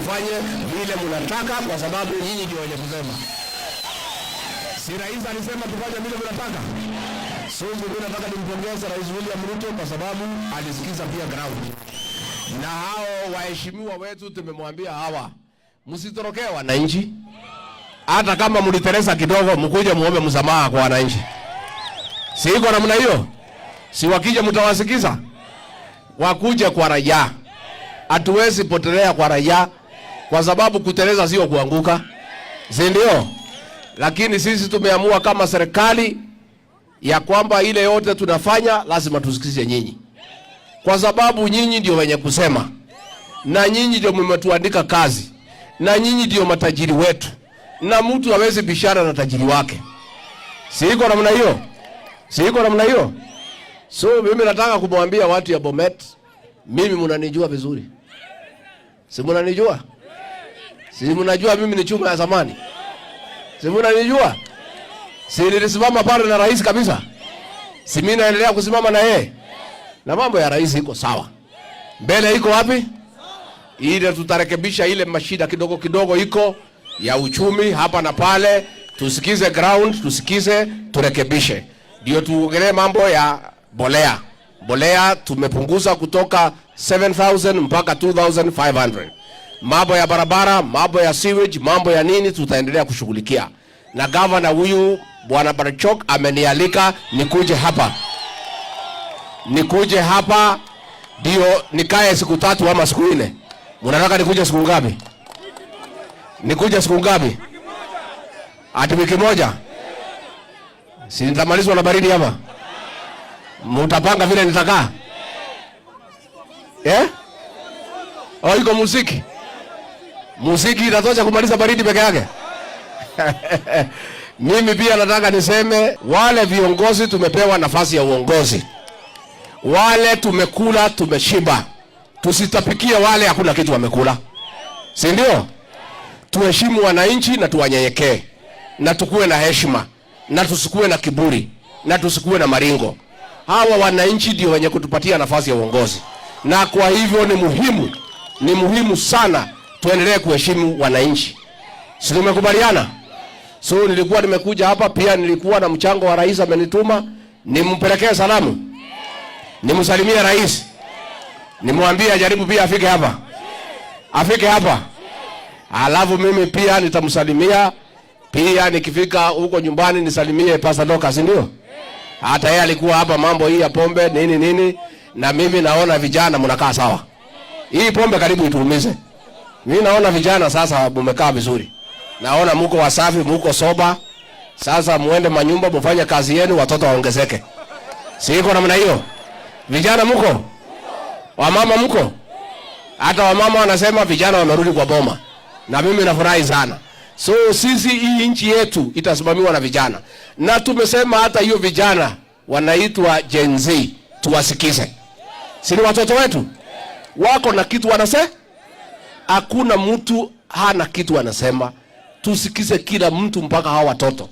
mfanye vile mnataka, kwa sababu nyinyi ndio wenye kusema. Si rais alisema tufanye vile mnataka? So mimi nataka nimpongeze Rais William Ruto kwa sababu alisikiza pia ground. Na hao waheshimiwa wetu tumemwambia hawa, msitorokee wananchi. Hata kama mliteresa kidogo, mkuje muombe msamaha kwa wananchi. Si iko namna hiyo? Si wakija mtawasikiza? Wakuje kwa raia. Hatuwezi potelea kwa raia, kwa sababu kuteleza sio kuanguka. Si ndio? Lakini sisi tumeamua kama serikali ya kwamba ile yote tunafanya lazima tusikize nyinyi. Kwa sababu nyinyi ndio wenye kusema. Na nyinyi ndio mmetuandika kazi. Na nyinyi ndio matajiri wetu. Na mtu hawezi bishara na tajiri wake. Si iko namna hiyo? Si iko namna hiyo? So mimi nataka kumwambia watu ya Bomet, mimi mnanijua vizuri. Si mnanijua? Si mnajua mimi ni chuma ya zamani? Si mnanijua? Si nilisimama pale na rais kabisa? Si mimi naendelea kusimama na yeye? Na mambo ya rais iko sawa. Mbele iko wapi? Ile tutarekebisha ile mashida kidogo kidogo iko ya uchumi hapa na pale, tusikize ground, tusikize, turekebishe. Ndio tuongelee mambo ya bolea. Bolea tumepunguza kutoka 7,000 mpaka 2,500. Mambo ya barabara, mambo ya sewage, mambo ya nini tutaendelea kushughulikia. Na governor huyu Bwana Barachok amenialika nikuje hapa. Nikuje hapa ndio nikae siku 3 ama siku 4. Mnataka nikuje siku ngapi? Nikuje siku ngapi? Ati wiki moja? Si nitamalizwa na baridi hapa. Mtapanga vile nitakaa? Oh, iko muziki. Muziki inatosha kumaliza baridi peke yake. Mimi pia nataka niseme wale viongozi tumepewa nafasi ya uongozi. Wale tumekula, tumeshiba. Tusitapikie wale hakuna kitu wamekula. Si ndio? Tuheshimu wananchi na tuwanyenyekee. Na tukue na heshima. Na tusikue na kiburi. Na tusikue na maringo. Hawa wananchi ndio wenye kutupatia nafasi ya uongozi. Na kwa hivyo ni muhimu sana tuendelee kuheshimu wananchi. Si tumekubaliana? So nilikuwa nimekuja hapa pia, nilikuwa na mchango wa rais amenituma nimpelekee salamu. Nimsalimie rais. Nimwambie ajaribu pia afike hapa. Afike hapa. Alafu mimi pia nitamsalimia. Pia nikifika huko nyumbani nisalimie Pastor Lucas, ndio? Hata yeye alikuwa hapa mambo hii ya pombe nini. Na mimi naona vijana mnakaa sawa. Hii pombe karibu ituumize. Mimi naona vijana sasa mmekaa vizuri. Naona mko wasafi, mko soba. Sasa muende manyumba mfanye kazi yenu, watoto waongezeke. Si iko namna hiyo? Vijana mko? Wamama mko? Hata wamama wanasema vijana wamerudi kwa boma. Na mimi nafurahi sana. So sisi hii nchi yetu itasimamiwa na vijana. Na tumesema hata hiyo vijana wanaitwa Gen Z, tuwasikize. Si ni watoto wetu? Wako na kitu wanasema? Hakuna mtu hana kitu anasema. Tusikize kila mtu mpaka hawa watoto.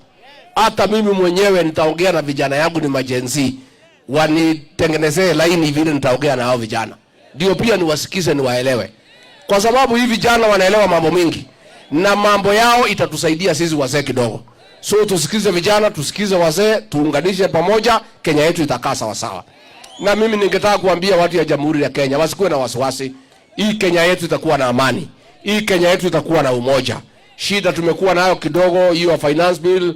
Hata mimi mwenyewe nitaongea na vijana yangu ni Gen Z. Wanitengenezee laini vile nitaongea na hao vijana. Ndio pia niwasikize, niwaelewe. Kwa sababu hivi vijana wanaelewa mambo mingi. Na mambo yao itatusaidia sisi wazee kidogo. So tusikize vijana, tusikize wazee, tuunganishe pamoja, Kenya yetu itakaa sawa sawa. Na mimi ningetaka kuambia watu ya Jamhuri ya Kenya wasikuwe na wasiwasi. Hii Kenya yetu itakuwa na amani. Hii Kenya yetu itakuwa na umoja. Shida tumekuwa nayo kidogo, hiyo finance bill,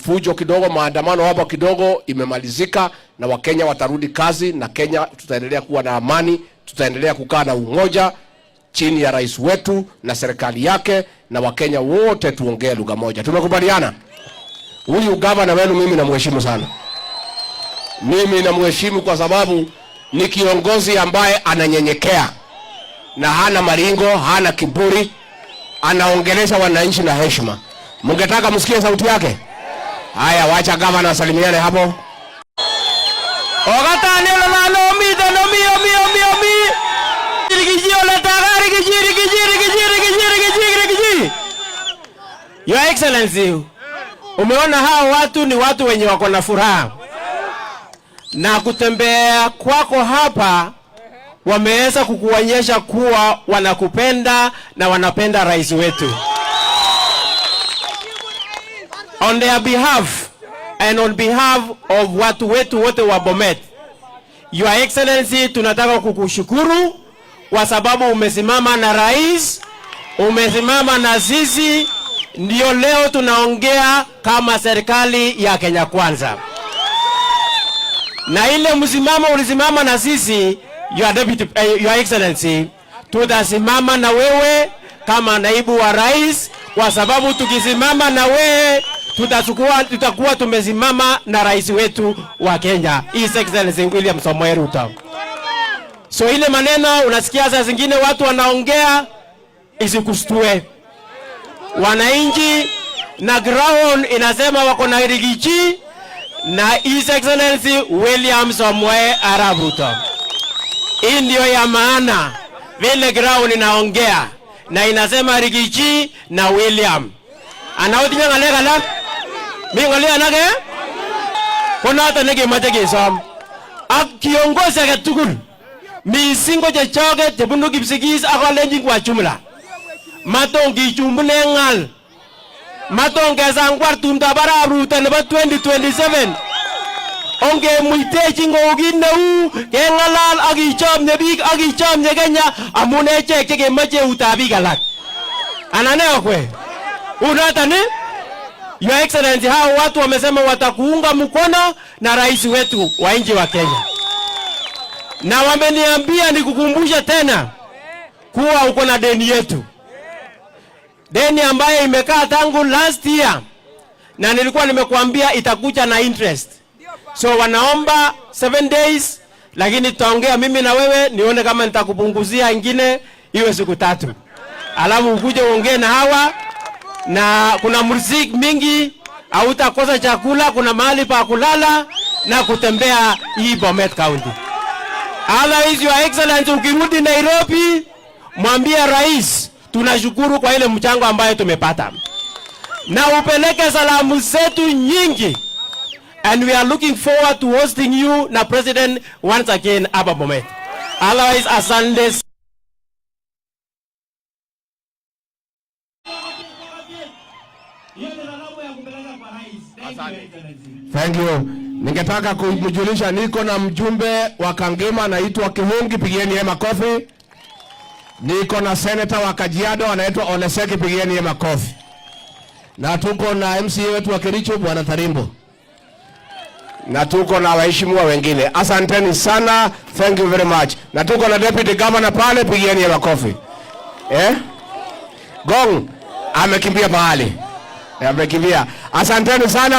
fujo kidogo, maandamano hapa kidogo imemalizika na Wakenya watarudi kazi na Kenya tutaendelea kuwa na amani, tutaendelea kukaa na umoja chini ya rais wetu na serikali yake na Wakenya wote tuongee lugha moja. Tumekubaliana? Huyu gavana wenu mimi namheshimu sana. Mimi namheshimu kwa sababu ni kiongozi ambaye ananyenyekea na hana maringo, hana kiburi, anaongelesha wananchi na heshima. Mungetaka msikie sauti yake? Haya, wacha gavana asalimiane hapo. Ogata nelo na no mi. Your Excellency, umeona hao watu ni watu wenye wako na furaha. Na kutembea kwako hapa wameweza kukuonyesha kuwa wanakupenda na wanapenda rais wetu. On their behalf and on behalf of watu wetu wote wa Bomet, Your Excellency, tunataka kukushukuru kwa sababu umesimama na rais, umesimama na sisi, ndio leo tunaongea kama serikali ya Kenya Kwanza. Na ile msimamo ulisimama na sisi, Your Excellency, tutasimama na wewe kama naibu wa rais, kwa sababu tukisimama na wewe tutakuwa tumesimama na rais wetu wa Kenya, His Excellency William Samoei Ruto. So ile maneno unasikia saa zingine watu wanaongea isikustue. Wananchi na ground inasema wako na Rigathi na His Excellency William Samoei Arap Ruto. Hii ndio ya maana vile ground inaongea na inasema Rigathi na William. Anaotinya ngalega la mimi ngalia nage kuna hata nige matege som ak kiongozi agetugul misingo chechoge chebunu Kipsigis akolenjin kwa jumla matongi chumbune ngal matonge sangwar tumda Arap Ruto nebo 2027 onge muitechi ngokit neu kengalal ak ichomye biik ak ichomye Kenya amun echek chekemoche eutab biik alak. Anane okwe unatani Your Excellency, hao watu wamesema watakuunga mkono na rais wetu wa nchi wa Kenya. Na wameniambia nikukumbusha tena kuwa uko na deni yetu. Deni ambaye imekaa tangu last year na nilikuwa nimekuambia itakuja na interest. So wanaomba 7 days, lakini tutaongea mimi na wewe nione kama nitakupunguzia ingine iwe siku 3. Alafu ukuje uongee na hawa, na kuna muziki mingi, hautakosa chakula, kuna mahali pa kulala na kutembea hii Bomet County. Otherwise, Your Excellency, ukirudi Nairobi mwambie rais tunashukuru kwa ile mchango ambayo tumepata. Na upeleke salamu zetu nyingi. And we are looking forward to hosting you na President once again hapa Bomet. Otherwise, asante. Thank you. Ningetaka kumjulisha niko na mjumbe wa Kangema anaitwa Kihungi, pigieni yeye makofi. Niko na senator wa Kajiado anaitwa Oneseki, pigieni yeye makofi. Na tuko na MCA wetu wa Kericho Bwana Tarimbo. Na tuko na waheshimiwa wengine. Asanteni sana. Thank you very much. Na tuko na deputy governor pale, pigieni yeye makofi. Gong amekimbia mahali. Amekimbia. Asanteni sana.